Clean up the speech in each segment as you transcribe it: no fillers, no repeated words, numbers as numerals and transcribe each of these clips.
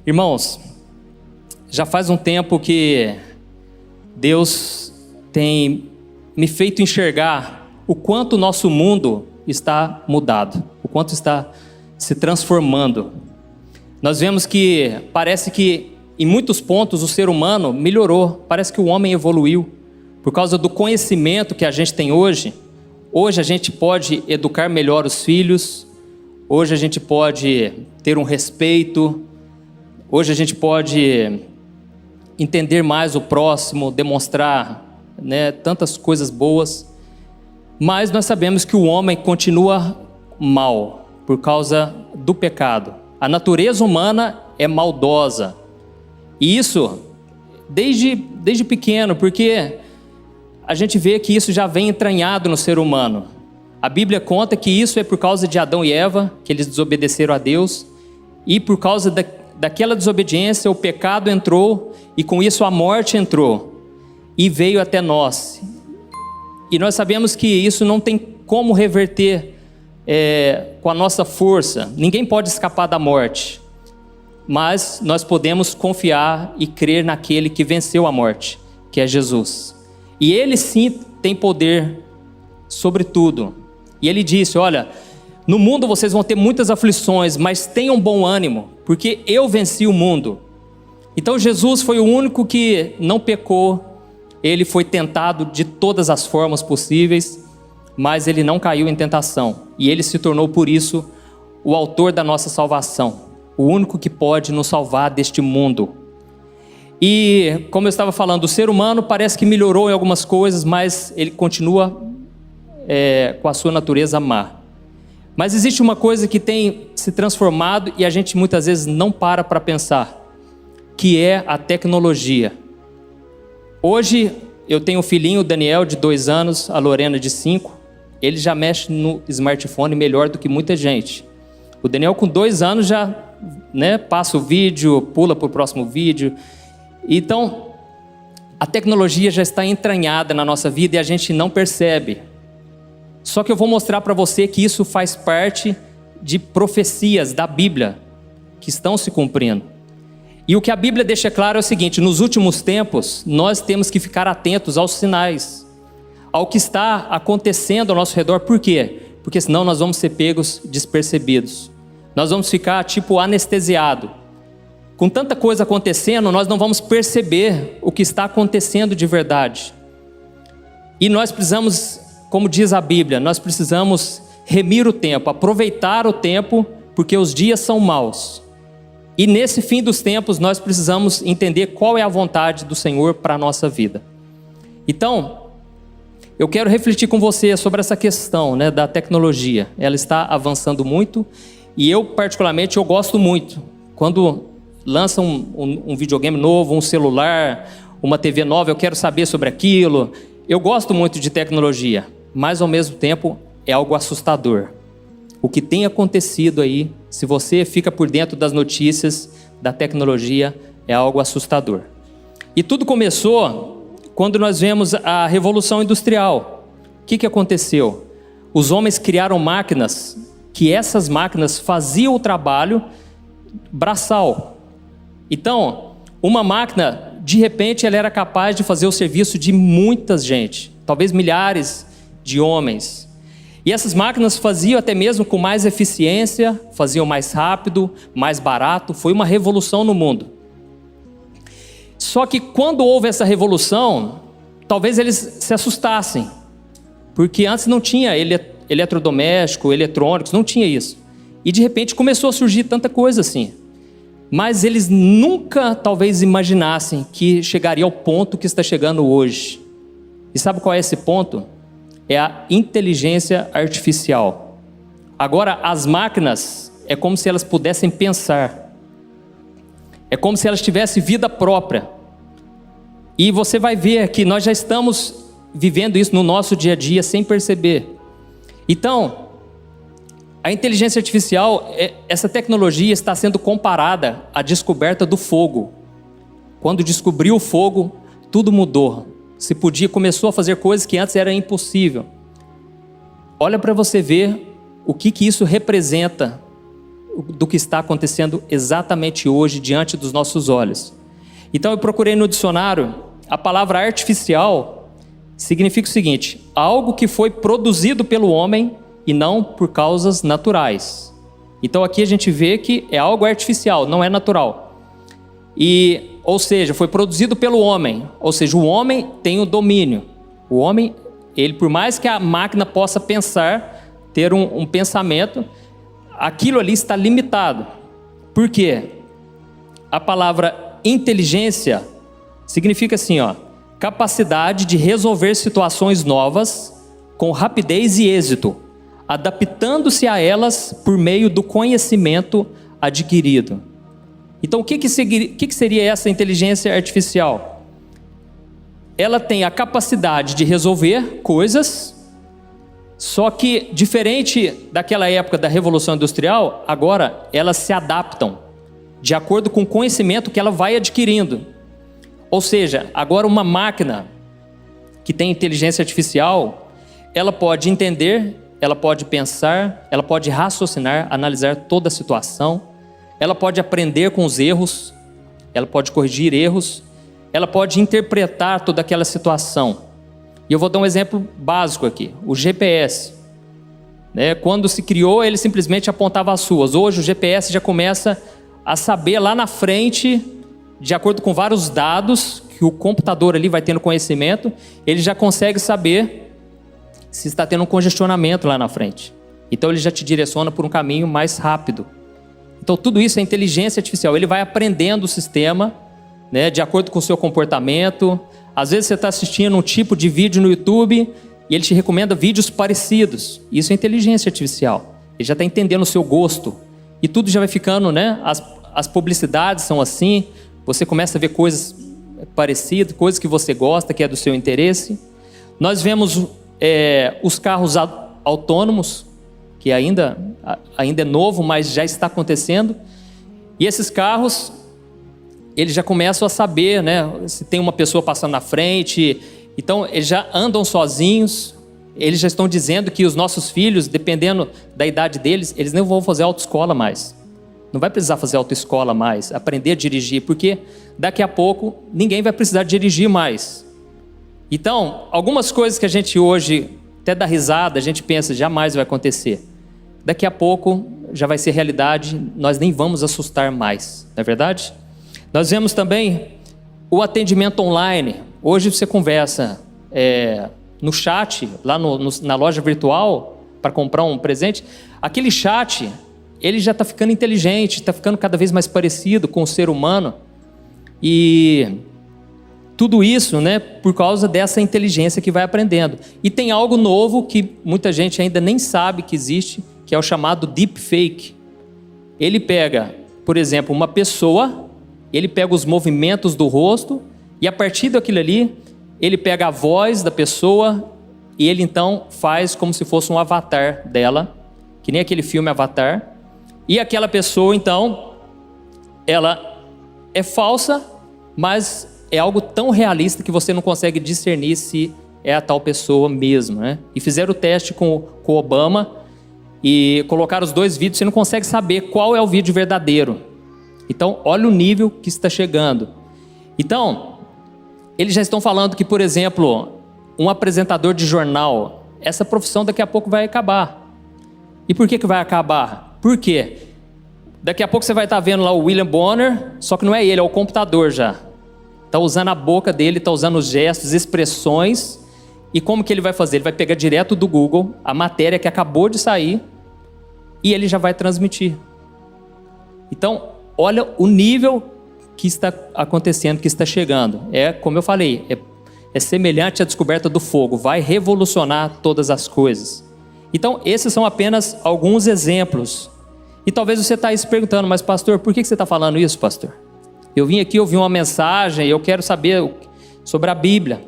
Irmãos, já faz um tempo que Deus tem me feito enxergar o quanto o nosso mundo está mudado, o quanto está se transformando. Nós vemos que parece que em muitos pontos o ser humano melhorou, parece que o homem evoluiu. Por causa do conhecimento que a gente tem hoje a gente pode educar melhor os filhos, hoje a gente pode ter um respeito, hoje a gente pode entender mais o próximo, demonstrar, tantas coisas boas. Mas nós sabemos que o homem continua mal por causa do pecado. A natureza humana é maldosa. E isso desde pequeno, porque a gente vê que isso já vem entranhado no ser humano. A Bíblia conta que isso é por causa de Adão e Eva, que eles desobedeceram a Deus. E por causa daquela desobediência, o pecado entrou e com isso a morte entrou e veio até nós. E nós sabemos que isso não tem como reverter com a nossa força. Ninguém pode escapar da morte, mas nós podemos confiar e crer naquele que venceu a morte, que é Jesus. E Ele sim tem poder sobre tudo. E Ele disse: olha, no mundo vocês vão ter muitas aflições, mas tenham bom ânimo, porque eu venci o mundo. Então Jesus foi o único que não pecou. Ele foi tentado de todas as formas possíveis, mas ele não caiu em tentação. E ele se tornou, por isso, o autor da nossa salvação, o único que pode nos salvar deste mundo. E, como eu estava falando, o ser humano parece que melhorou em algumas coisas, mas ele continua com a sua natureza má. Mas existe uma coisa que tem se transformado e a gente muitas vezes não para pensar, que é a tecnologia. Hoje eu tenho um filhinho, o Daniel, de 2 anos, a Lorena, de 5. Ele já mexe no smartphone melhor do que muita gente. O Daniel, com 2 anos, já passa o vídeo, pula para o próximo vídeo. Então, a tecnologia já está entranhada na nossa vida e a gente não percebe. Só que eu vou mostrar para você que isso faz parte de profecias da Bíblia que estão se cumprindo. E o que a Bíblia deixa claro é o seguinte: nos últimos tempos, nós temos que ficar atentos aos sinais, ao que está acontecendo ao nosso redor. Por quê? Porque senão nós vamos ser pegos despercebidos. Nós vamos ficar anestesiado. Com tanta coisa acontecendo, nós não vamos perceber o que está acontecendo de verdade. E nós precisamos, como diz a Bíblia, nós precisamos remir o tempo, aproveitar o tempo, porque os dias são maus. E nesse fim dos tempos nós precisamos entender qual é a vontade do Senhor para a nossa vida. Então, eu quero refletir com você sobre essa questão da tecnologia. Ela está avançando muito e eu particularmente gosto muito. Quando lança um videogame novo, um celular, uma TV nova, eu quero saber sobre aquilo. Eu gosto muito de tecnologia, mas ao mesmo tempo é algo assustador. O que tem acontecido aí, se você fica por dentro das notícias da tecnologia, é algo assustador. E tudo começou quando nós vemos a Revolução Industrial. O que aconteceu? Os homens criaram máquinas, que essas máquinas faziam o trabalho braçal. Então, uma máquina, de repente, ela era capaz de fazer o serviço de muita gente, talvez milhares de homens. E essas máquinas faziam até mesmo com mais eficiência, faziam mais rápido, mais barato. Foi uma revolução no mundo. Só que quando houve essa revolução, talvez eles se assustassem, porque antes não tinha eletrodoméstico, eletrônicos, não tinha isso. E de repente começou a surgir tanta coisa assim. Mas eles nunca talvez imaginassem que chegaria ao ponto que está chegando hoje. E sabe qual é esse ponto? É a inteligência artificial. Agora, as máquinas é como se elas pudessem pensar. É como se elas tivessem vida própria. E você vai ver que nós já estamos vivendo isso no nosso dia a dia sem perceber. Então, a inteligência artificial, essa tecnologia está sendo comparada à descoberta do fogo. Quando descobriu o fogo, tudo mudou. Começou a fazer coisas que antes era impossível. Olha para você ver o que isso representa do que está acontecendo exatamente hoje diante dos nossos olhos. Então eu procurei no dicionário, a palavra artificial significa o seguinte: algo que foi produzido pelo homem e não por causas naturais. Então aqui a gente vê que é algo artificial, não é natural. Ou seja, foi produzido pelo homem, ou seja, o homem tem o domínio. O homem, ele, por mais que a máquina possa pensar, ter um pensamento, aquilo ali está limitado. Por quê? A palavra inteligência significa assim, capacidade de resolver situações novas com rapidez e êxito, adaptando-se a elas por meio do conhecimento adquirido. Então, o que seria essa inteligência artificial? Ela tem a capacidade de resolver coisas, só que, diferente daquela época da Revolução Industrial, agora elas se adaptam de acordo com o conhecimento que ela vai adquirindo. Ou seja, agora uma máquina que tem inteligência artificial, ela pode entender, ela pode pensar, ela pode raciocinar, analisar toda a situação, ela pode aprender com os erros, ela pode corrigir erros, ela pode interpretar toda aquela situação. E eu vou dar um exemplo básico aqui, o GPS. Quando se criou, ele simplesmente apontava as ruas. Hoje o GPS já começa a saber lá na frente, de acordo com vários dados que o computador ali vai tendo conhecimento, ele já consegue saber se está tendo um congestionamento lá na frente. Então ele já te direciona por um caminho mais rápido. Então tudo isso é inteligência artificial. Ele vai aprendendo o sistema, de acordo com o seu comportamento. Às vezes você está assistindo um tipo de vídeo no YouTube e ele te recomenda vídeos parecidos. Isso é inteligência artificial. Ele já está entendendo o seu gosto. E tudo já vai ficando, as publicidades são assim. Você começa a ver coisas parecidas, coisas que você gosta, que é do seu interesse. Nós vemos os carros autônomos, que ainda é novo, mas já está acontecendo. E esses carros, eles já começam a saber, se tem uma pessoa passando na frente. Então, eles já andam sozinhos. Eles já estão dizendo que os nossos filhos, dependendo da idade deles, eles não vão fazer autoescola mais. Não vai precisar fazer autoescola mais, aprender a dirigir, porque daqui a pouco ninguém vai precisar dirigir mais. Então, algumas coisas que a gente hoje até dá risada, a gente pensa, jamais vai acontecer. Daqui a pouco já vai ser realidade, nós nem vamos assustar mais, não é verdade? Nós vemos também o atendimento online. Hoje você conversa no chat, lá na loja virtual, para comprar um presente. Aquele chat, ele já está ficando inteligente, está ficando cada vez mais parecido com o ser humano. E tudo isso, por causa dessa inteligência que vai aprendendo. E tem algo novo que muita gente ainda nem sabe que existe, que é o chamado deepfake. Ele pega, por exemplo, uma pessoa, ele pega os movimentos do rosto e a partir daquilo ali, ele pega a voz da pessoa e ele então faz como se fosse um avatar dela, que nem aquele filme Avatar. E aquela pessoa então, ela é falsa, mas é algo tão realista que você não consegue discernir se é a tal pessoa mesmo, E fizeram o teste com o Obama e colocaram os dois vídeos, você não consegue saber qual é o vídeo verdadeiro. Então, olha o nível que está chegando. Então, eles já estão falando que, por exemplo, um apresentador de jornal, essa profissão daqui a pouco vai acabar. E por que vai acabar? Por quê? Daqui a pouco você vai estar vendo lá o William Bonner, só que não é ele, é o computador já. Está usando a boca dele, está usando os gestos, expressões. E como que ele vai fazer? Ele vai pegar direto do Google a matéria que acabou de sair e ele já vai transmitir. Então, olha o nível que está acontecendo, que está chegando. Como eu falei, é semelhante à descoberta do fogo, vai revolucionar todas as coisas. Então, esses são apenas alguns exemplos. E talvez você está aí se perguntando, mas pastor, por que você está falando isso, pastor? Eu vim aqui ouvir uma mensagem, eu quero saber sobre a Bíblia.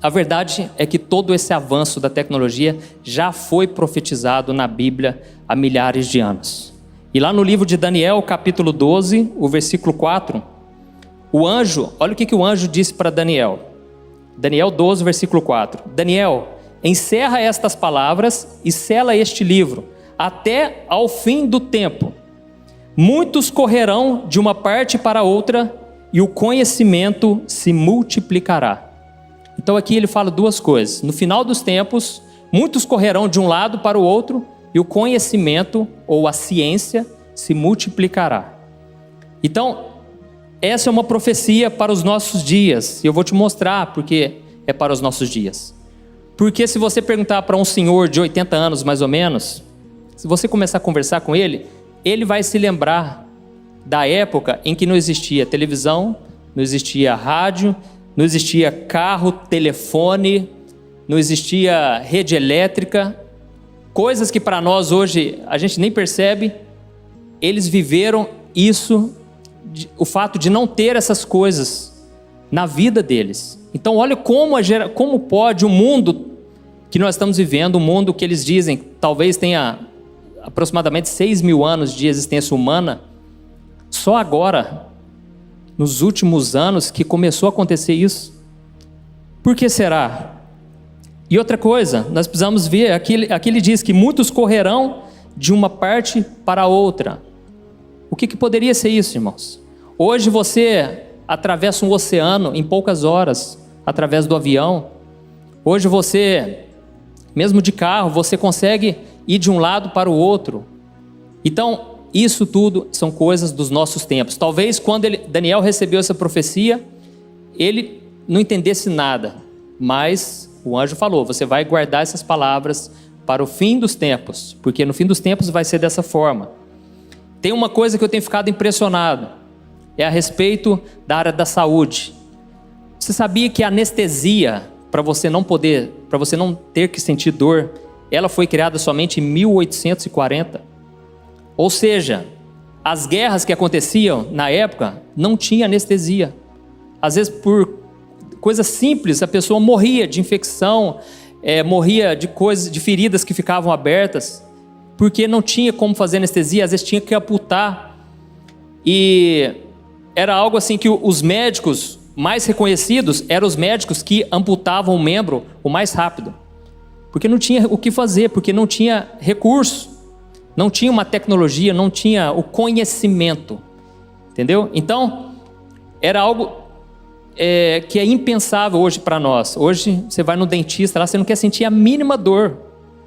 A verdade é que todo esse avanço da tecnologia já foi profetizado na Bíblia há milhares de anos. E lá no livro de Daniel, capítulo 12, o versículo 4, o anjo, olha o que o anjo disse para Daniel. Daniel 12, versículo 4. Daniel, encerra estas palavras e sela este livro, até ao fim do tempo. muitos correrão de uma parte para outra e o conhecimento se multiplicará. Então aqui ele fala duas coisas. No final dos tempos, muitos correrão de um lado para o outro e o conhecimento ou a ciência se multiplicará. Então, essa é uma profecia para os nossos dias. E eu vou te mostrar porque é para os nossos dias. Porque se você perguntar para um senhor de 80 anos mais ou menos, se você começar a conversar com ele, ele vai se lembrar da época em que não existia televisão, não existia rádio, não existia carro, telefone, não existia rede elétrica, coisas que para nós hoje a gente nem percebe. Eles viveram isso, o fato de não ter essas coisas na vida deles. Então olha como pode o mundo que nós estamos vivendo, um mundo que eles dizem talvez tenha aproximadamente 6.000 anos de existência humana, só agora, nos últimos anos, que começou a acontecer isso. Por que será? E outra coisa, nós precisamos ver, aqui ele diz que muitos correrão de uma parte para a outra. O que poderia ser isso, irmãos? Hoje você atravessa um oceano em poucas horas, através do avião. Hoje você, mesmo de carro, você consegue ir de um lado para o outro. Então, isso tudo são coisas dos nossos tempos. Talvez quando Daniel recebeu essa profecia, ele não entendesse nada, mas o anjo falou, você vai guardar essas palavras para o fim dos tempos, porque no fim dos tempos vai ser dessa forma. Tem uma coisa que eu tenho ficado impressionado, é a respeito da área da saúde. Você sabia que a anestesia, para você não ter que sentir dor, ela foi criada somente em 1840? Ou seja, as guerras que aconteciam na época não tinha anestesia. Às vezes por coisas simples a pessoa morria de infecção, morria de feridas que ficavam abertas, porque não tinha como fazer anestesia, às vezes tinha que amputar. E era algo assim que os médicos mais reconhecidos eram os médicos que amputavam o membro o mais rápido, porque não tinha o que fazer, porque não tinha recurso, não tinha uma tecnologia, não tinha o conhecimento, entendeu? Então, era algo que é impensável hoje para nós. Hoje, você vai no dentista, lá você não quer sentir a mínima dor,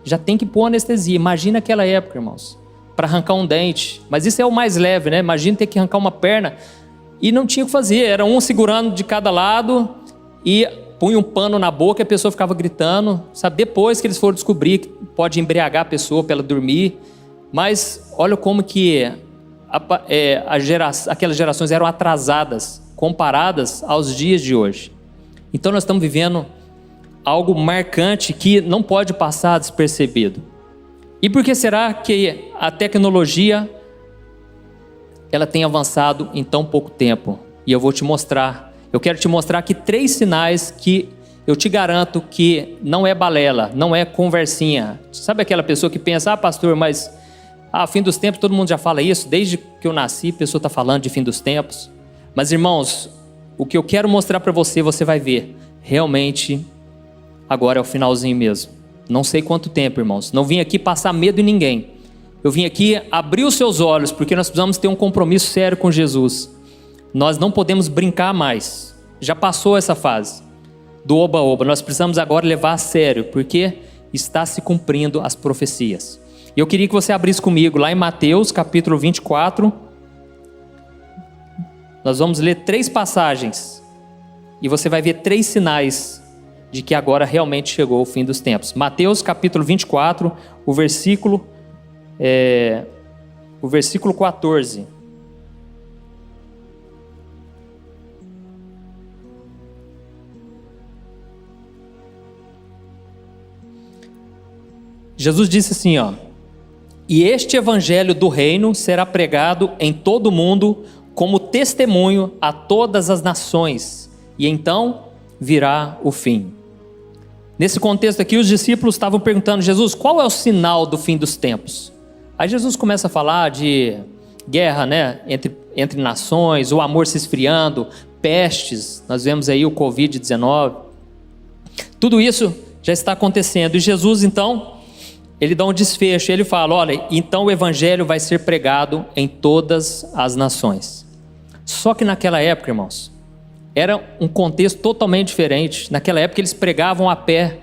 já tem que pôr anestesia. Imagina aquela época, irmãos, para arrancar um dente. Mas isso é o mais leve, né? Imagina ter que arrancar uma perna, e não tinha o que fazer, era um segurando de cada lado, e punha um pano na boca e a pessoa ficava gritando, sabe? Depois que eles foram descobrir que pode embriagar a pessoa para ela dormir. Mas olha como que aquelas gerações eram atrasadas comparadas aos dias de hoje. Então nós estamos vivendo algo marcante que não pode passar despercebido. E por que será que a tecnologia ela tem avançado em tão pouco tempo? E eu vou te mostrar. Eu quero te mostrar aqui 3 sinais que eu te garanto que não é balela, não é conversinha. Sabe aquela pessoa que pensa, pastor, mas fim dos tempos, todo mundo já fala isso, desde que eu nasci a pessoa está falando de fim dos tempos. Mas irmãos, o que eu quero mostrar para você, você vai ver, realmente agora é o finalzinho mesmo. Não sei quanto tempo, irmãos, não vim aqui passar medo em ninguém. Eu vim aqui abrir os seus olhos, porque nós precisamos ter um compromisso sério com Jesus. Nós não podemos brincar mais, já passou essa fase do oba-oba, nós precisamos agora levar a sério, porque está se cumprindo as profecias. E eu queria que você abrisse comigo lá em Mateus capítulo 24, nós vamos ler 3 passagens, e você vai ver 3 sinais de que agora realmente chegou o fim dos tempos. Mateus capítulo 24, o versículo 14. Jesus disse assim, e este evangelho do reino será pregado em todo o mundo como testemunho a todas as nações, e então virá o fim. Nesse contexto aqui, os discípulos estavam perguntando, Jesus, qual é o sinal do fim dos tempos? Aí Jesus começa a falar de guerra, né, entre nações, o amor se esfriando, pestes, nós vemos aí o Covid-19. Tudo isso já está acontecendo. E Jesus, então, ele dá um desfecho, ele fala, olha, então o evangelho vai ser pregado em todas as nações. Só que naquela época, irmãos, era um contexto totalmente diferente. Naquela época eles pregavam a pé,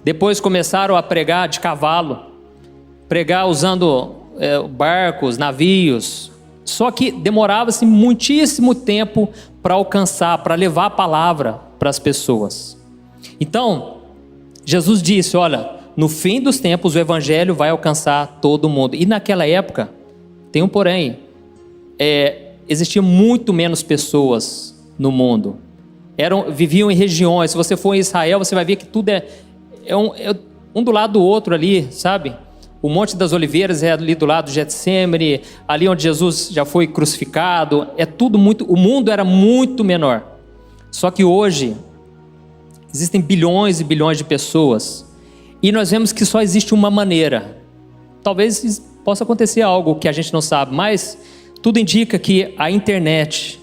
depois começaram a pregar de cavalo, pregar usando barcos, navios. Só que demorava-se muitíssimo tempo para alcançar, para levar a palavra para as pessoas. Então, Jesus disse, olha, no fim dos tempos o evangelho vai alcançar todo mundo. E naquela época, tem um porém, existia muito menos pessoas no mundo. Viviam em regiões. Se você for em Israel, você vai ver que tudo é um do lado do outro ali, sabe? O Monte das Oliveiras é ali do lado do Getsemane, ali onde Jesus já foi crucificado. O mundo era muito menor. Só que hoje existem bilhões e bilhões de pessoas e nós vemos que só existe uma maneira. Talvez possa acontecer algo que a gente não sabe, mas tudo indica que a internet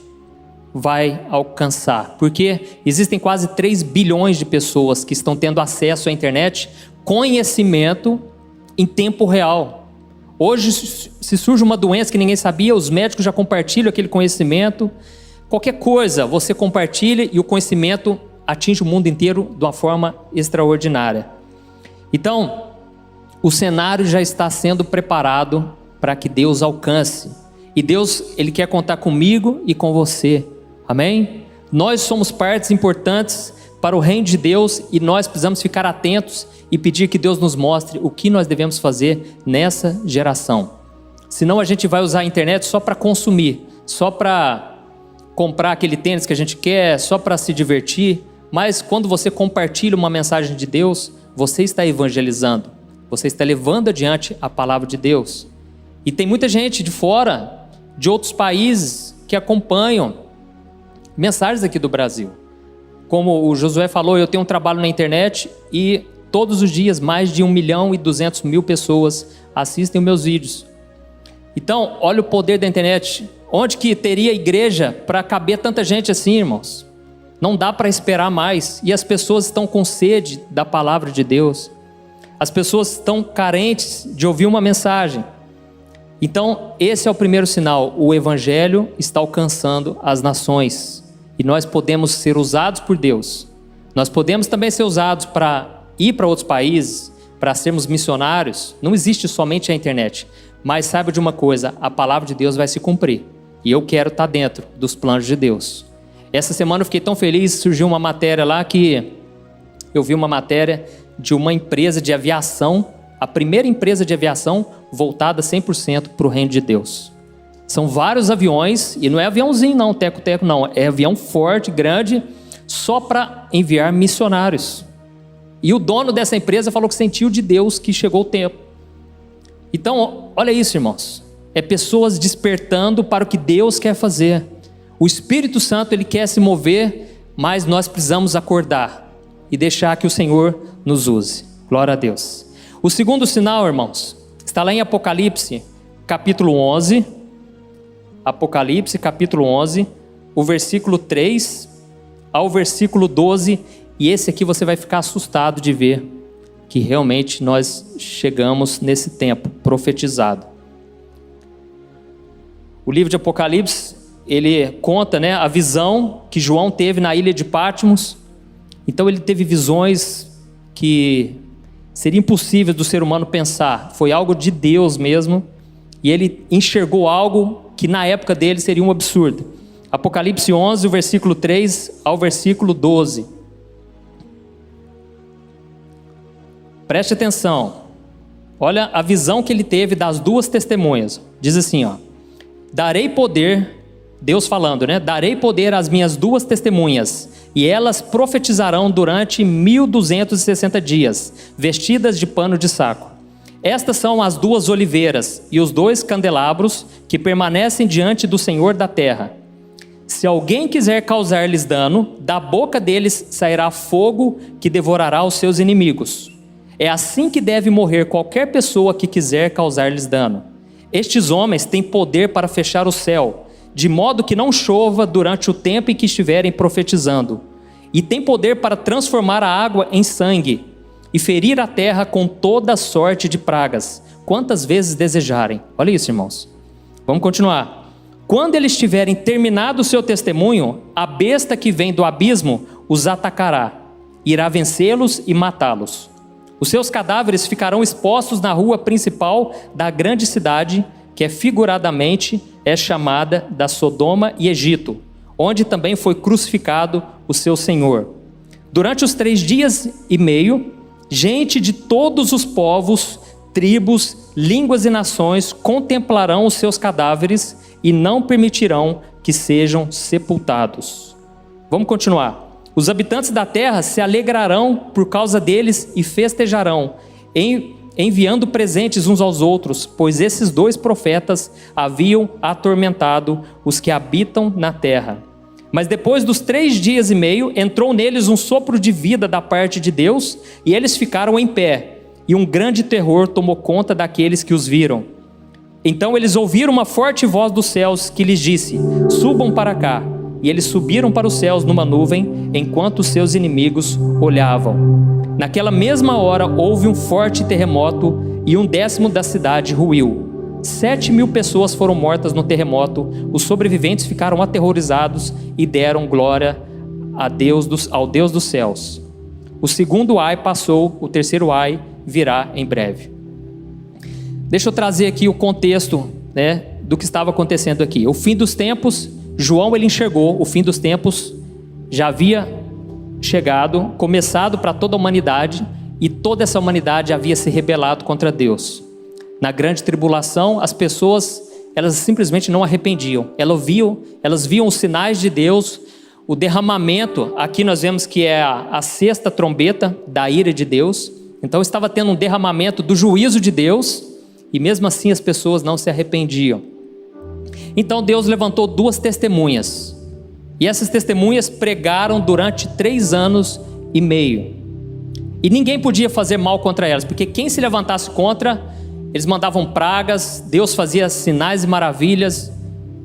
vai alcançar, porque existem quase 3 bilhões de pessoas que estão tendo acesso à internet, conhecimento em tempo real. Hoje, se surge uma doença que ninguém sabia, os médicos já compartilham aquele conhecimento. Qualquer coisa, você compartilha e o conhecimento atinge o mundo inteiro de uma forma extraordinária. Então, o cenário já está sendo preparado para que Deus alcance. E Deus, Ele quer contar comigo e com você. Amém? Nós somos partes importantes para o reino de Deus e nós precisamos ficar atentos e pedir que Deus nos mostre o que nós devemos fazer nessa geração. Senão a gente vai usar a internet só para consumir, só para comprar aquele tênis que a gente quer, só para se divertir. Mas quando você compartilha uma mensagem de Deus, você está evangelizando, você está levando adiante a palavra de Deus. E tem muita gente de fora, de outros países, que acompanham mensagens aqui do Brasil. Como o Josué falou, eu tenho um trabalho na internet e todos os dias mais de 1.200.000 pessoas assistem os meus vídeos. Então, olha o poder da internet. Onde que teria igreja para caber tanta gente assim, irmãos? Não dá para esperar mais. E as pessoas estão com sede da palavra de Deus. As pessoas estão carentes de ouvir uma mensagem. Então, esse é o primeiro sinal. O evangelho está alcançando as nações. E nós podemos ser usados por Deus. Nós podemos também ser usados para ir para outros países, para sermos missionários. Não existe somente a internet. Mas saiba de uma coisa, a palavra de Deus vai se cumprir. E eu quero estar dentro dos planos de Deus. Essa semana eu fiquei tão feliz, surgiu uma matéria lá que eu vi uma matéria de uma empresa de aviação, a primeira empresa de aviação voltada 100% para o reino de Deus. São vários aviões, e não é aviãozinho não, teco-teco não, é avião forte, grande, só para enviar missionários. E o dono dessa empresa falou que sentiu de Deus que chegou o tempo. Então, olha isso, irmãos, é pessoas despertando para o que Deus quer fazer. O Espírito Santo, Ele quer se mover, mas nós precisamos acordar e deixar que o Senhor nos use. Glória a Deus. O segundo sinal, irmãos, está lá em Apocalipse, capítulo 11. Apocalipse, capítulo 11, o versículo 3 ao versículo 12. E esse aqui você vai ficar assustado de ver que realmente nós chegamos nesse tempo profetizado. O livro de Apocalipse, ele conta, a visão que João teve na ilha de Patmos. Então ele teve visões que seria impossível do ser humano pensar. Foi algo de Deus mesmo. E ele enxergou algo que na época dele seria um absurdo. Apocalipse 11, o versículo 3 ao versículo 12. Preste atenção. Olha a visão que ele teve das duas testemunhas. Diz assim, darei poder, Deus falando, darei poder às minhas duas testemunhas, e elas profetizarão durante 1260 dias, vestidas de pano de saco. Estas são as duas oliveiras e os 2 candelabros que permanecem diante do Senhor da terra. Se alguém quiser causar-lhes dano, da boca deles sairá fogo que devorará os seus inimigos. É assim que deve morrer qualquer pessoa que quiser causar-lhes dano. Estes homens têm poder para fechar o céu, de modo que não chova durante o tempo em que estiverem profetizando. E têm poder para transformar a água em sangue, e ferir a terra com toda sorte de pragas, quantas vezes desejarem. Olha isso, irmãos. Vamos continuar. Quando eles tiverem terminado o seu testemunho, a besta que vem do abismo os atacará, irá vencê-los e matá-los. Os seus cadáveres ficarão expostos na rua principal da grande cidade, que figuradamente é chamada da Sodoma e Egito, onde também foi crucificado o seu Senhor. Durante os 3 dias e meio, gente de todos os povos, tribos, línguas e nações contemplarão os seus cadáveres e não permitirão que sejam sepultados. Vamos continuar. Os habitantes da terra se alegrarão por causa deles e festejarão, enviando presentes uns aos outros, pois esses 2 profetas haviam atormentado os que habitam na terra. Mas depois dos 3 dias e meio, entrou neles um sopro de vida da parte de Deus, e eles ficaram em pé, e um grande terror tomou conta daqueles que os viram. Então eles ouviram uma forte voz dos céus que lhes disse: subam para cá. E eles subiram para os céus numa nuvem, enquanto os seus inimigos olhavam. Naquela mesma hora houve um forte terremoto, e 1/10 da cidade ruiu. 7.000 pessoas foram mortas no terremoto. Os sobreviventes ficaram aterrorizados e deram glória ao Deus dos céus. O segundo ai passou, o terceiro ai virá em breve. Deixa eu trazer aqui o contexto, do que estava acontecendo aqui. O fim dos tempos, João ele enxergou, o fim dos tempos já havia chegado, começado para toda a humanidade, e toda essa humanidade havia se rebelado contra Deus. Na grande tribulação, as pessoas, elas simplesmente não arrependiam. Elas viam os sinais de Deus, o derramamento. Aqui nós vemos que é a 6ª trombeta da ira de Deus. Então estava tendo um derramamento do juízo de Deus, e mesmo assim as pessoas não se arrependiam. Então Deus levantou 2 testemunhas, e essas testemunhas pregaram durante 3 anos e meio. E ninguém podia fazer mal contra elas, porque quem se levantasse contra, eles mandavam pragas, Deus fazia sinais e maravilhas,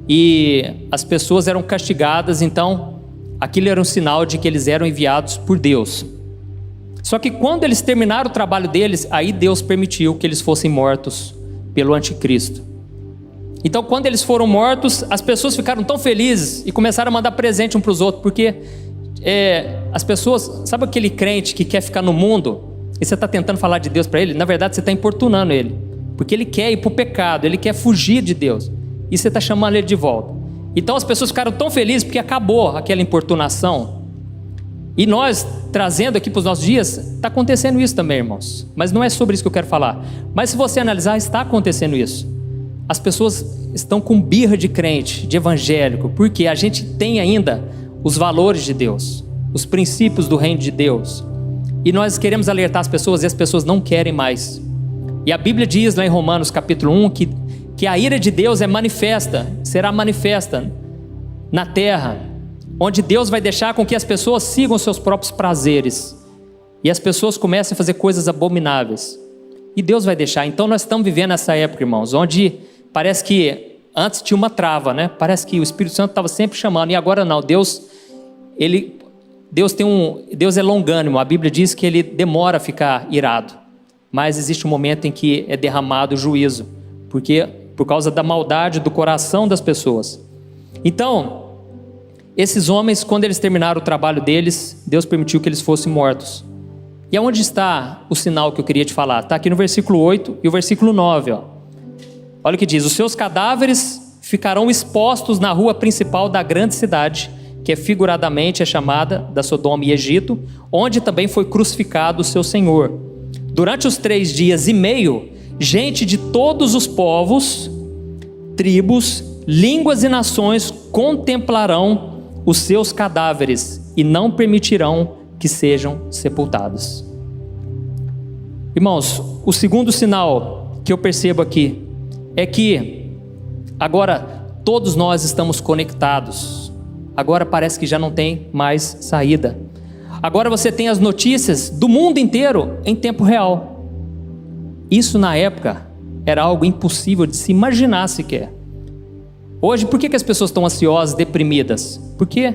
e as pessoas eram castigadas. Então aquilo era um sinal de que eles eram enviados por Deus. Só que quando eles terminaram o trabalho deles, aí Deus permitiu que eles fossem mortos pelo anticristo. Então quando eles foram mortos, as pessoas ficaram tão felizes e começaram a mandar presente um para os outros, porque as pessoas, sabe aquele crente que quer ficar no mundo, e você está tentando falar de Deus para ele? Na verdade você está importunando ele, porque ele quer ir para o pecado, ele quer fugir de Deus, e você está chamando ele de volta. Então as pessoas ficaram tão felizes porque acabou aquela importunação. E nós, trazendo aqui para os nossos dias, está acontecendo isso também, irmãos. Mas não é sobre isso que eu quero falar. Mas se você analisar, está acontecendo isso. As pessoas estão com birra de crente, de evangélico, porque a gente tem ainda os valores de Deus, os princípios do reino de Deus. E nós queremos alertar as pessoas, e as pessoas não querem mais. E a Bíblia diz lá em Romanos capítulo 1, que a ira de Deus será manifesta na terra, onde Deus vai deixar com que as pessoas sigam seus próprios prazeres, e as pessoas comecem a fazer coisas abomináveis, e Deus vai deixar. Então nós estamos vivendo essa época, irmãos, onde parece que antes tinha uma trava, parece que o Espírito Santo estava sempre chamando, e agora não. Deus é longânimo. A Bíblia diz que ele demora a ficar irado, mas existe um momento em que é derramado o juízo, por causa da maldade do coração das pessoas. Então esses homens, quando eles terminaram o trabalho deles, Deus permitiu que eles fossem mortos. E aonde está o sinal que eu queria te falar? Está aqui no versículo 8 e o versículo 9. Olha o que diz: os seus cadáveres ficarão expostos na rua principal da grande cidade, que figuradamente é chamada da Sodoma e Egito, onde também foi crucificado o seu Senhor. Durante os 3 dias e meio, gente de todos os povos, tribos, línguas e nações contemplarão os seus cadáveres e não permitirão que sejam sepultados. Irmãos, o segundo sinal que eu percebo aqui é que agora todos nós estamos conectados. Agora parece que já não tem mais saída. Agora você tem as notícias do mundo inteiro em tempo real. Isso na época era algo impossível de se imaginar sequer. Hoje, por que as pessoas estão ansiosas, deprimidas? Porque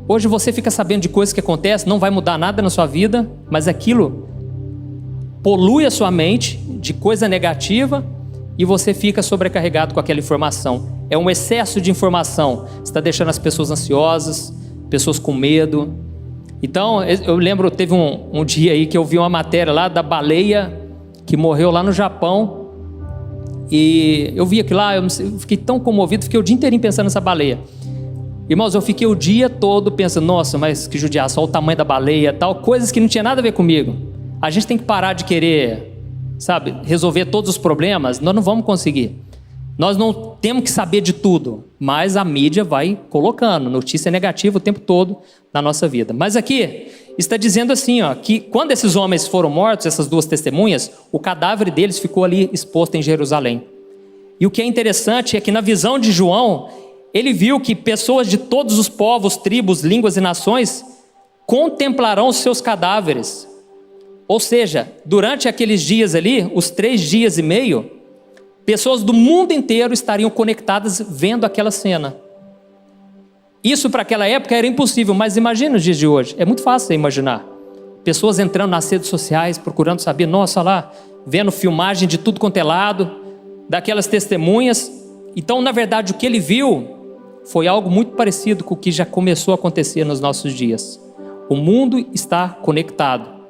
hoje você fica sabendo de coisas que acontecem, não vai mudar nada na sua vida, mas aquilo polui a sua mente de coisa negativa e você fica sobrecarregado com aquela informação. É um excesso de informação. Você está deixando as pessoas ansiosas, pessoas com medo. Então, eu lembro, teve um dia aí que eu vi uma matéria lá da baleia que morreu lá no Japão. E eu vi aquilo lá, eu fiquei tão comovido, fiquei o dia inteirinho pensando nessa baleia. Irmãos, eu fiquei o dia todo pensando, nossa, mas que judiação, olha o tamanho da baleia, tal, coisas que não tinha nada a ver comigo. A gente tem que parar de querer, sabe, resolver todos os problemas. Nós não vamos conseguir. Nós não temos que saber de tudo, mas a mídia vai colocando notícia negativa o tempo todo na nossa vida. Mas aqui está dizendo assim, ó, que quando esses homens foram mortos, essas duas testemunhas, o cadáver deles ficou ali exposto em Jerusalém. E o que é interessante é que na visão de João, ele viu que pessoas de todos os povos, tribos, línguas e nações contemplarão os seus cadáveres. Ou seja, durante aqueles dias ali, os 3 dias e meio, pessoas do mundo inteiro estariam conectadas vendo aquela cena. Isso para aquela época era impossível, mas imagina os dias de hoje. É muito fácil você imaginar. Pessoas entrando nas redes sociais, procurando saber, nossa lá, vendo filmagem de tudo quanto é lado, daquelas testemunhas. Então, na verdade, o que ele viu foi algo muito parecido com o que já começou a acontecer nos nossos dias. O mundo está conectado.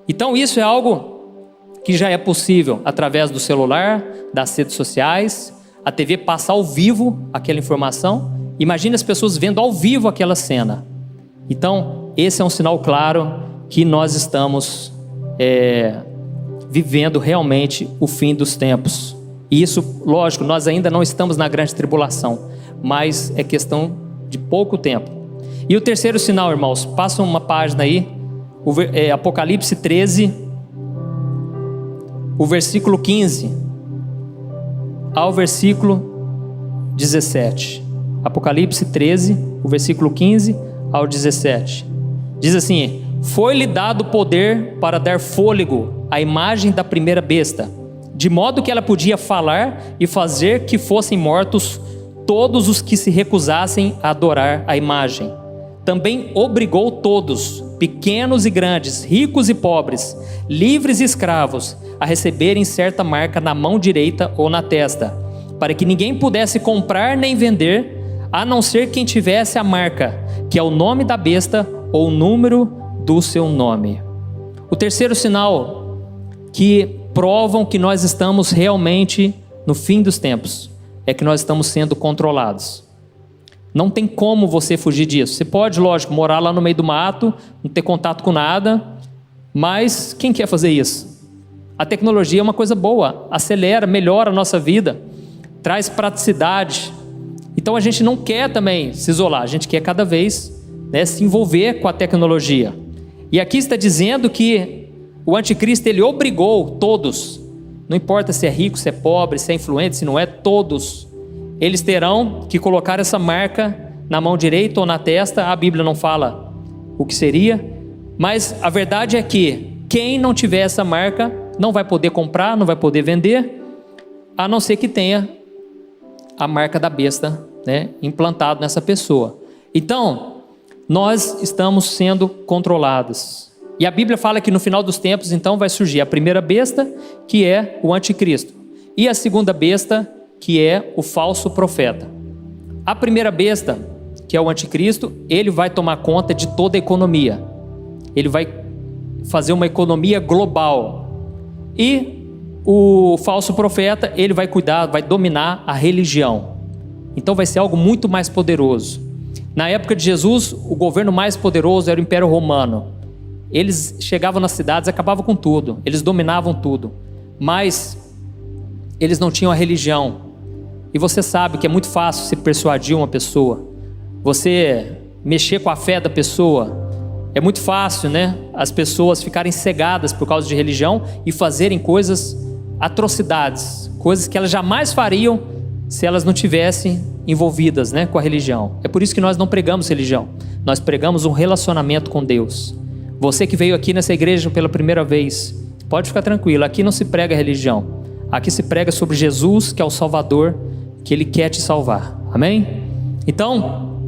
Então, isso é algo que já é possível através do celular, das redes sociais. A TV passa ao vivo aquela informação. Imagine as pessoas vendo ao vivo aquela cena. Então, esse é um sinal claro que nós estamos vivendo realmente o fim dos tempos. E isso, lógico, nós ainda não estamos na grande tribulação, mas é questão de pouco tempo. E o terceiro sinal, irmãos, passa uma página aí, Apocalipse 13, o versículo 15 ao versículo 17. Apocalipse 13, o versículo 15 ao 17. Diz assim: foi-lhe dado poder para dar fôlego à imagem da primeira besta, de modo que ela podia falar e fazer que fossem mortos todos os que se recusassem a adorar a imagem. Também obrigou todos, pequenos e grandes, ricos e pobres, livres e escravos, a receberem certa marca na mão direita ou na testa, para que ninguém pudesse comprar nem vender, a não ser quem tivesse a marca, que é o nome da besta ou o número do seu nome. O terceiro sinal que provam que nós estamos realmente no fim dos tempos é que nós estamos sendo controlados. Não tem como você fugir disso. Você pode, lógico, morar lá no meio do mato, não ter contato com nada, mas quem quer fazer isso? A tecnologia é uma coisa boa, acelera, melhora a nossa vida, traz praticidade. Então a gente não quer também se isolar, a gente quer cada vez se envolver com a tecnologia. E aqui está dizendo que o anticristo, ele obrigou todos, não importa se é rico, se é pobre, se é influente, se não é, todos, eles terão que colocar essa marca na mão direita ou na testa. A Bíblia não fala o que seria, mas a verdade é que quem não tiver essa marca não vai poder comprar, não vai poder vender, a não ser que tenha a marca da besta, implantado nessa pessoa. Então, nós estamos sendo controlados. E a Bíblia fala que no final dos tempos, então, vai surgir a primeira besta, que é o anticristo, e a segunda besta, que é o falso profeta. A primeira besta, que é o anticristo, ele vai tomar conta de toda a economia. Ele vai fazer uma economia global. E o falso profeta, ele vai cuidar, vai dominar a religião. Então vai ser algo muito mais poderoso. Na época de Jesus, o governo mais poderoso era o Império Romano. Eles chegavam nas cidades, acabavam com tudo, eles dominavam tudo, mas eles não tinham a religião. E você sabe que é muito fácil você persuadir uma pessoa, você mexer com a fé da pessoa. É muito fácil, as pessoas ficarem cegadas por causa de religião e fazerem coisas, atrocidades, coisas que elas jamais fariam se elas não tivessem envolvidas, com a religião. É por isso que nós não pregamos religião, nós pregamos um relacionamento com Deus. Você que veio aqui nessa igreja pela primeira vez, pode ficar tranquilo, aqui não se prega religião, aqui se prega sobre Jesus, que é o Salvador, que Ele quer te salvar, amém? Então,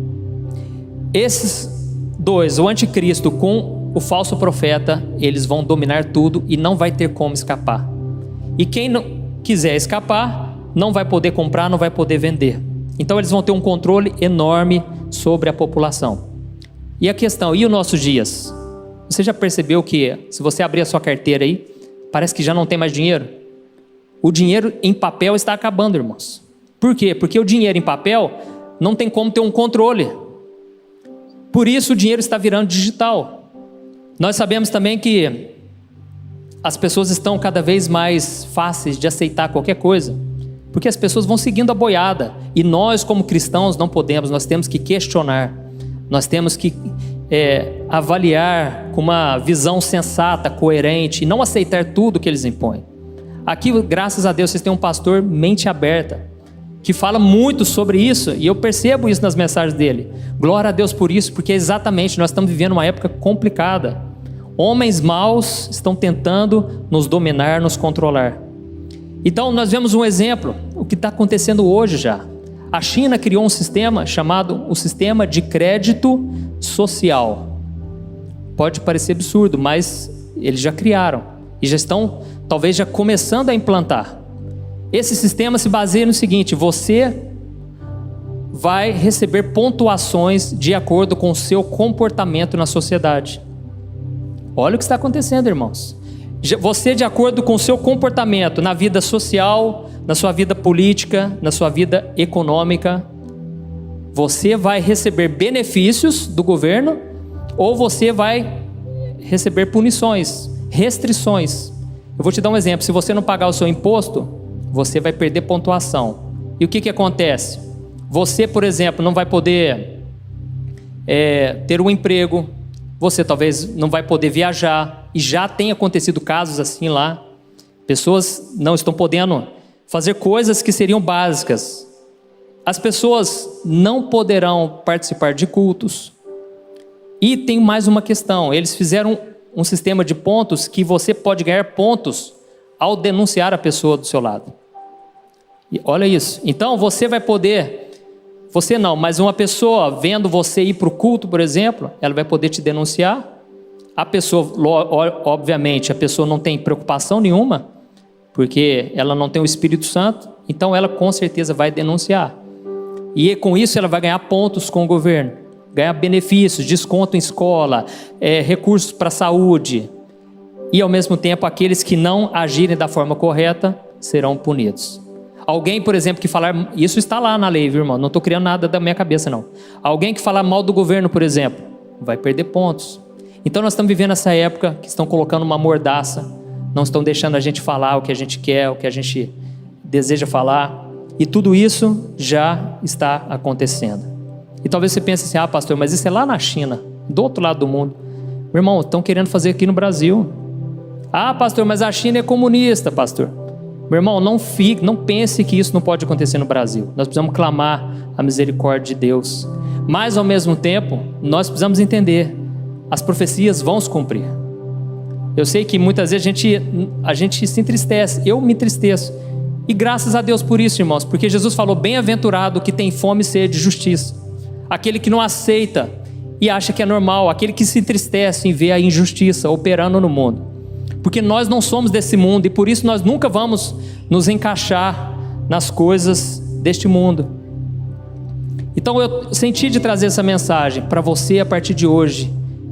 esses dois, o anticristo com o falso profeta, eles vão dominar tudo e não vai ter como escapar. E quem não quiser escapar, não vai poder comprar, não vai poder vender. Então eles vão ter um controle enorme sobre a população. E a questão, e os nossos dias? Você já percebeu que, se você abrir a sua carteira aí, parece que já não tem mais dinheiro? O dinheiro em papel está acabando, irmãos. Por quê? Porque o dinheiro em papel não tem como ter um controle. Por isso o dinheiro está virando digital. Nós sabemos também que as pessoas estão cada vez mais fáceis de aceitar qualquer coisa, porque as pessoas vão seguindo a boiada. E nós, como cristãos, não podemos, nós temos que questionar. Nós temos que avaliar com uma visão sensata, coerente, e não aceitar tudo que eles impõem. Aqui, graças a Deus, vocês têm um pastor mente aberta, que fala muito sobre isso, e eu percebo isso nas mensagens dele. Glória a Deus por isso, porque exatamente nós estamos vivendo uma época complicada. Homens maus estão tentando nos dominar, nos controlar. Então nós vemos um exemplo, o que está acontecendo hoje já. A China criou um sistema chamado o Sistema de Crédito Social. Pode parecer absurdo, mas eles já criaram e já estão talvez já começando a implantar. Esse sistema se baseia no seguinte: você vai receber pontuações de acordo com o seu comportamento na sociedade. Olha o que está acontecendo, irmãos. Você, de acordo com o seu comportamento na vida social, na sua vida política, na sua vida econômica, você vai receber benefícios do governo ou você vai receber punições, restrições. Eu vou te dar um exemplo: se você não pagar o seu imposto, você vai perder pontuação. E o que acontece? Você, por exemplo, não vai poder ter um emprego, você talvez não vai poder viajar, e já tem acontecido casos assim lá. Pessoas não estão podendo fazer coisas que seriam básicas. As pessoas não poderão participar de cultos. E tem mais uma questão: eles fizeram um sistema de pontos que você pode ganhar pontos ao denunciar a pessoa do seu lado. E olha isso. Então você vai poder, você não, mas uma pessoa vendo você ir para o culto, por exemplo, ela vai poder te denunciar. A pessoa, obviamente, a pessoa não tem preocupação nenhuma, porque ela não tem o Espírito Santo, então ela com certeza vai denunciar. E com isso ela vai ganhar pontos com o governo, ganhar benefícios, desconto em escola, recursos para a saúde. E ao mesmo tempo, aqueles que não agirem da forma correta serão punidos. Alguém, por exemplo, que falar, isso está lá na lei, viu, irmão? Não estou criando nada da minha cabeça, não. Alguém que falar mal do governo, por exemplo, vai perder pontos. Então nós estamos vivendo essa época que estão colocando uma mordaça, não estão deixando a gente falar o que a gente quer, o que a gente deseja falar, e tudo isso já está acontecendo. E talvez você pense assim: pastor, mas isso é lá na China, do outro lado do mundo. Meu irmão, estão querendo fazer aqui no Brasil. Pastor, mas a China é comunista, pastor. Meu irmão, não pense que isso não pode acontecer no Brasil. Nós precisamos clamar a misericórdia de Deus. Mas ao mesmo tempo, nós precisamos entender: as profecias vão se cumprir. Eu sei que muitas vezes a gente se entristece, eu me entristeço. E graças a Deus por isso, irmãos, porque Jesus falou: bem-aventurado que tem fome e sede de justiça. Aquele que não aceita e acha que é normal, aquele que se entristece em ver a injustiça operando no mundo. Porque nós não somos desse mundo e por isso nós nunca vamos nos encaixar nas coisas deste mundo. Então eu senti de trazer essa mensagem para você a partir de hoje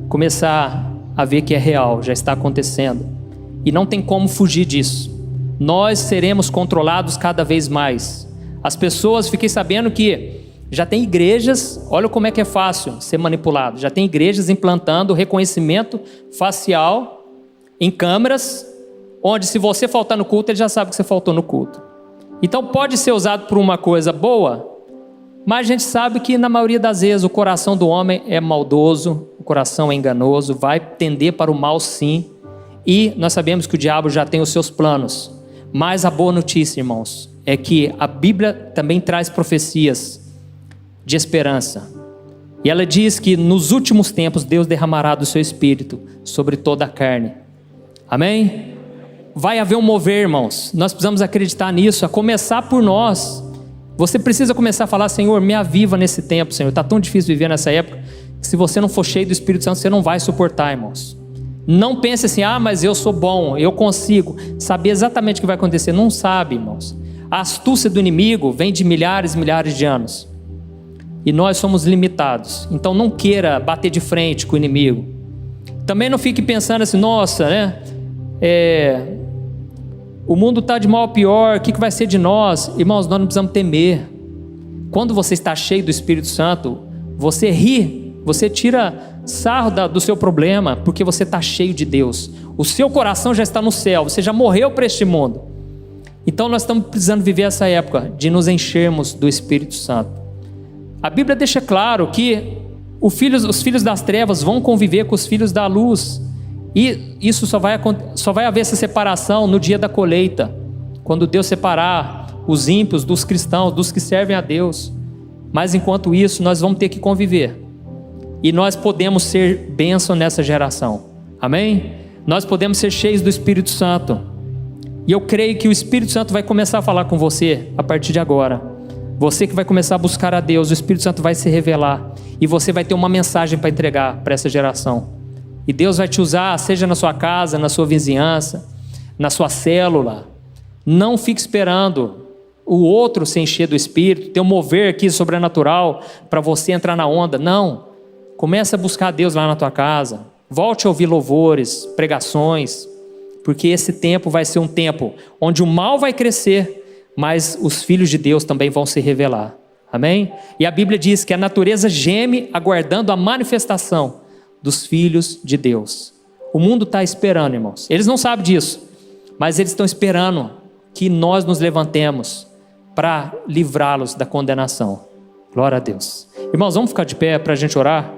começar a ver que é real, já está acontecendo. E não tem como fugir disso. Nós seremos controlados cada vez mais. As pessoas, fiquei sabendo que já tem igrejas, olha como é que é fácil ser manipulado. Já tem igrejas implantando reconhecimento facial em câmeras, onde se você faltar no culto, ele já sabe que você faltou no culto. Então pode ser usado por uma coisa boa, mas a gente sabe que na maioria das vezes o coração do homem é maldoso, o coração é enganoso, vai tender para o mal sim. E nós sabemos que o diabo já tem os seus planos. Mas a boa notícia, irmãos, é que a Bíblia também traz profecias de esperança. E ela diz que nos últimos tempos Deus derramará do seu Espírito sobre toda a carne. Amém? Vai haver um mover, irmãos. Nós precisamos acreditar nisso, a começar por nós. Você precisa começar a falar: Senhor, me aviva nesse tempo, Senhor. Está tão difícil viver nessa época Se você não for cheio do Espírito Santo, você não vai suportar, irmãos. Não pense assim, mas eu sou bom, eu consigo. Saber exatamente o que vai acontecer. Não sabe, irmãos. A astúcia do inimigo vem de milhares e milhares de anos. E nós somos limitados. Então não queira bater de frente com o inimigo. Também não fique pensando assim, nossa, né? O mundo está de mal a pior, o que vai ser de nós? Irmãos, nós não precisamos temer. Quando você está cheio do Espírito Santo, você ri, você tira sarro do seu problema, porque você está cheio de Deus. O seu coração já está no céu, você já morreu para este mundo. Então nós estamos precisando viver essa época de nos enchermos do Espírito Santo. A Bíblia deixa claro que os filhos das trevas vão conviver com os filhos da luz. E isso só vai haver essa separação no dia da colheita, quando Deus separar os ímpios dos cristãos, dos que servem a Deus. Mas enquanto isso, nós vamos ter que conviver. E nós podemos ser bênção nessa geração. Amém? Nós podemos ser cheios do Espírito Santo. E eu creio que o Espírito Santo vai começar a falar com você a partir de agora. Você que vai começar a buscar a Deus, o Espírito Santo vai se revelar. E você vai ter uma mensagem para entregar para essa geração. E Deus vai te usar, seja na sua casa, na sua vizinhança, na sua célula. Não fique esperando o outro se encher do Espírito, ter um mover aqui sobrenatural para você entrar na onda. Não. Comece a buscar Deus lá na tua casa. Volte a ouvir louvores, pregações, porque esse tempo vai ser um tempo onde o mal vai crescer, mas os filhos de Deus também vão se revelar. Amém? E a Bíblia diz que a natureza geme aguardando a manifestação dos filhos de Deus. O mundo está esperando, irmãos. Eles não sabem disso, mas eles estão esperando que nós nos levantemos para livrá-los da condenação. Glória a Deus. Irmãos, vamos ficar de pé para a gente orar?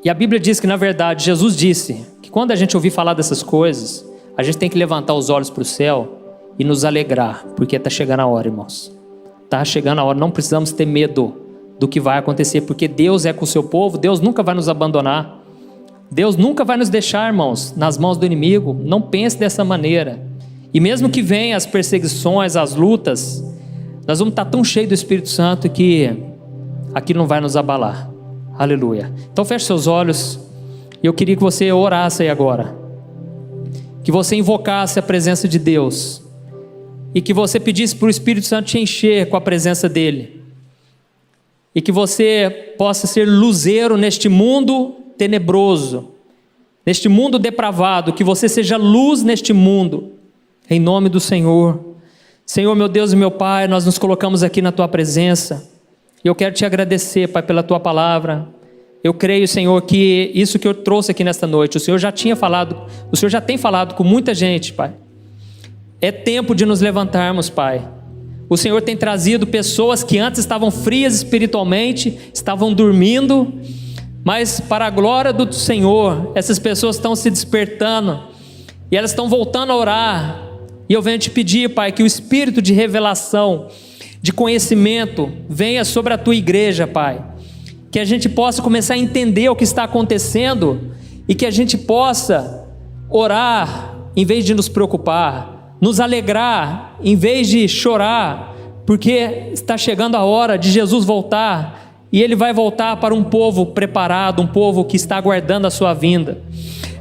E a Bíblia diz que, na verdade, Jesus disse que quando a gente ouvir falar dessas coisas, a gente tem que levantar os olhos para o céu e nos alegrar, porque está chegando a hora, irmãos. Está chegando a hora, não precisamos ter medo do que vai acontecer, porque Deus é com o seu povo, Deus nunca vai nos abandonar. Deus nunca vai nos deixar, irmãos, nas mãos do inimigo. Não pense dessa maneira. E mesmo que venham as perseguições, as lutas, nós vamos estar tão cheios do Espírito Santo que aquilo não vai nos abalar. Aleluia. Então feche seus olhos. E eu queria que você orasse aí agora. Que você invocasse a presença de Deus. E que você pedisse para o Espírito Santo te encher com a presença dEle. E que você possa ser luzeiro neste mundo tenebroso, neste mundo depravado. Que você seja luz neste mundo. Em nome do Senhor. Senhor, meu Deus e meu Pai, nós nos colocamos aqui na Tua presença. E eu quero te agradecer, Pai, pela Tua palavra. Eu creio, Senhor, que isso que eu trouxe aqui nesta noite, o Senhor já tem falado com muita gente, Pai. É tempo de nos levantarmos, Pai. O Senhor tem trazido pessoas que antes estavam frias espiritualmente, estavam dormindo, mas para a glória do Senhor, essas pessoas estão se despertando e elas estão voltando a orar. E eu venho te pedir, Pai, que o espírito de revelação, de conhecimento venha sobre a Tua igreja, Pai. Que a gente possa começar a entender o que está acontecendo e que a gente possa orar em vez de nos preocupar, nos alegrar em vez de chorar, porque está chegando a hora de Jesus voltar e Ele vai voltar para um povo preparado, um povo que está aguardando a sua vinda.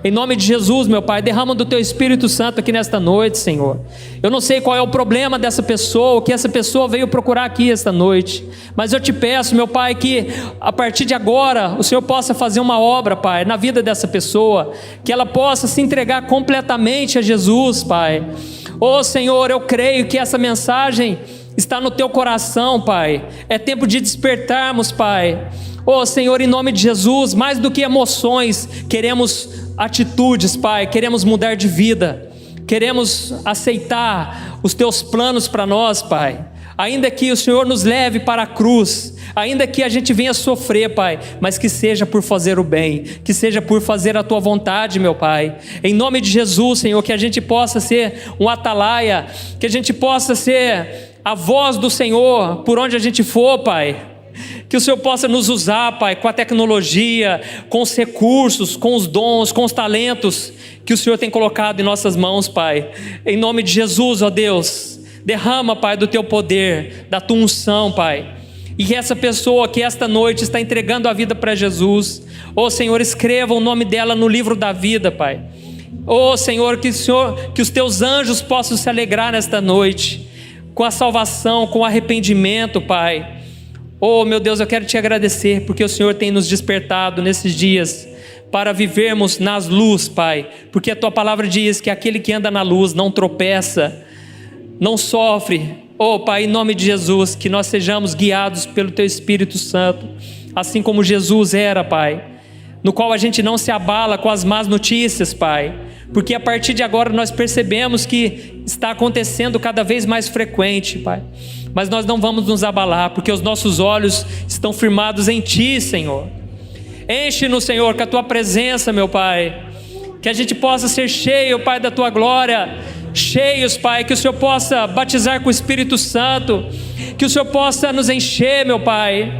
Em nome de Jesus, meu Pai, derrama do Teu Espírito Santo aqui nesta noite, Senhor. Eu não sei qual é o problema dessa pessoa, o que essa pessoa veio procurar aqui esta noite, mas eu te peço, meu Pai, que a partir de agora o Senhor possa fazer uma obra, Pai, na vida dessa pessoa, que ela possa se entregar completamente a Jesus, Pai. Oh, Senhor, eu creio que essa mensagem está no Teu coração, Pai. É tempo de despertarmos, Pai. Oh, Senhor, em nome de Jesus, mais do que emoções, queremos atitudes, Pai, queremos mudar de vida, queremos aceitar os Teus planos para nós, Pai. Ainda que o Senhor nos leve para a cruz, ainda que a gente venha sofrer, Pai, mas que seja por fazer o bem, que seja por fazer a Tua vontade, meu Pai. Em nome de Jesus, Senhor, que a gente possa ser um atalaia, que a gente possa ser a voz do Senhor por onde a gente for, Pai. Que o Senhor possa nos usar, Pai, com a tecnologia, com os recursos, com os dons, com os talentos que o Senhor tem colocado em nossas mãos, Pai. Em nome de Jesus, ó Deus, Derrama, Pai, do teu poder, da tua unção, Pai. E que essa pessoa que esta noite está entregando a vida para Jesus, Senhor, escreva o nome dela no livro da vida, Pai. Senhor, que os teus anjos possam se alegrar nesta noite, com a salvação, com o arrependimento, Pai. Meu Deus, eu quero te agradecer, porque o Senhor tem nos despertado nesses dias, para vivermos nas luz, Pai. Porque a tua palavra diz que aquele que anda na luz não tropeça, não sofre. Pai, em nome de Jesus, que nós sejamos guiados pelo teu Espírito Santo, assim como Jesus era, Pai, no qual a gente não se abala com as más notícias, Pai, porque a partir de agora nós percebemos que está acontecendo cada vez mais frequente, Pai, mas nós não vamos nos abalar, porque os nossos olhos estão firmados em Ti, Senhor. Enche-nos, Senhor, com a Tua presença, meu Pai, que a gente possa ser cheio, Pai, da Tua glória, cheios, Pai, que o Senhor possa batizar com o Espírito Santo, que o Senhor possa nos encher, meu Pai.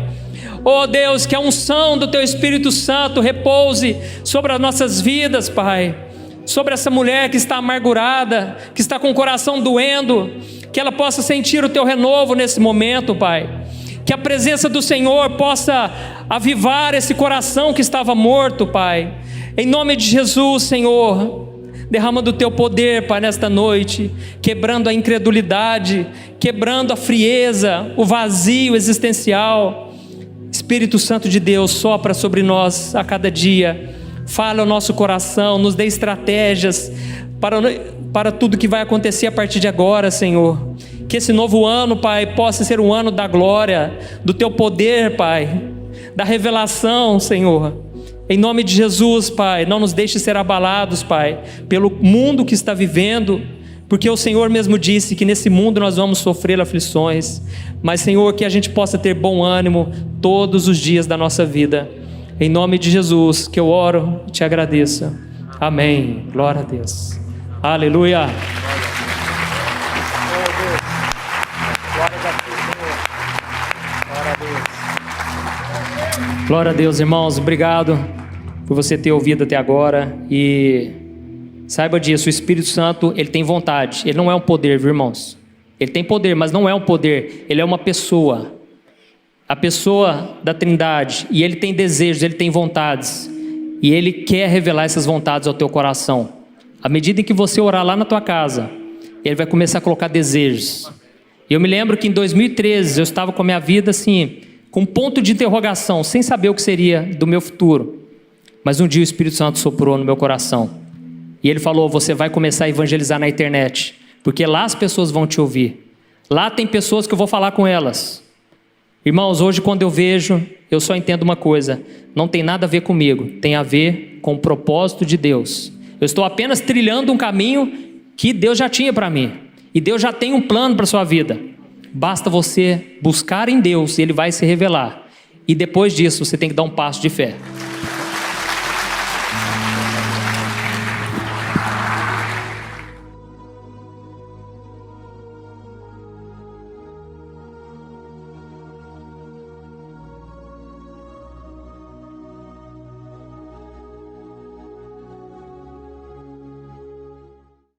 Deus, que a unção do Teu Espírito Santo repouse sobre as nossas vidas, Pai, sobre essa mulher que está amargurada, que está com o coração doendo, que ela possa sentir o Teu renovo nesse momento, Pai, que a presença do Senhor possa avivar esse coração que estava morto, Pai, em nome de Jesus, Senhor. Derrama do teu poder, Pai, nesta noite, quebrando a incredulidade, quebrando a frieza, o vazio existencial. Espírito Santo de Deus, sopra sobre nós a cada dia, fala ao nosso coração, nos dê estratégias para tudo que vai acontecer a partir de agora, Senhor. Que esse novo ano, Pai, possa ser um ano da glória, do teu poder, Pai, da revelação, Senhor. Em nome de Jesus, Pai, não nos deixe ser abalados, Pai, pelo mundo que está vivendo, porque o Senhor mesmo disse que nesse mundo nós vamos sofrer aflições, mas, Senhor, que a gente possa ter bom ânimo todos os dias da nossa vida. Em nome de Jesus, que eu oro e te agradeço. Amém. Glória a Deus. Aleluia. Glória a Deus, irmãos, obrigado por você ter ouvido até agora, e saiba disso, o Espírito Santo, ele tem vontade, ele não é um poder, viu, irmãos? Ele tem poder, mas não é um poder, ele é uma pessoa, a pessoa da Trindade, e ele tem desejos, ele tem vontades, e ele quer revelar essas vontades ao teu coração. À medida em que você orar lá na tua casa, ele vai começar a colocar desejos. Eu me lembro que em 2013, eu estava com a minha vida assim, com um ponto de interrogação, sem saber o que seria do meu futuro. Mas um dia o Espírito Santo soprou no meu coração. E ele falou, você vai começar a evangelizar na internet, porque lá as pessoas vão te ouvir. Lá tem pessoas que eu vou falar com elas. Irmãos, hoje quando eu vejo, eu só entendo uma coisa, não tem nada a ver comigo, tem a ver com o propósito de Deus. Eu estou apenas trilhando um caminho que Deus já tinha para mim. E Deus já tem um plano para a sua vida. Basta você buscar em Deus e Ele vai se revelar. E depois disso você tem que dar um passo de fé.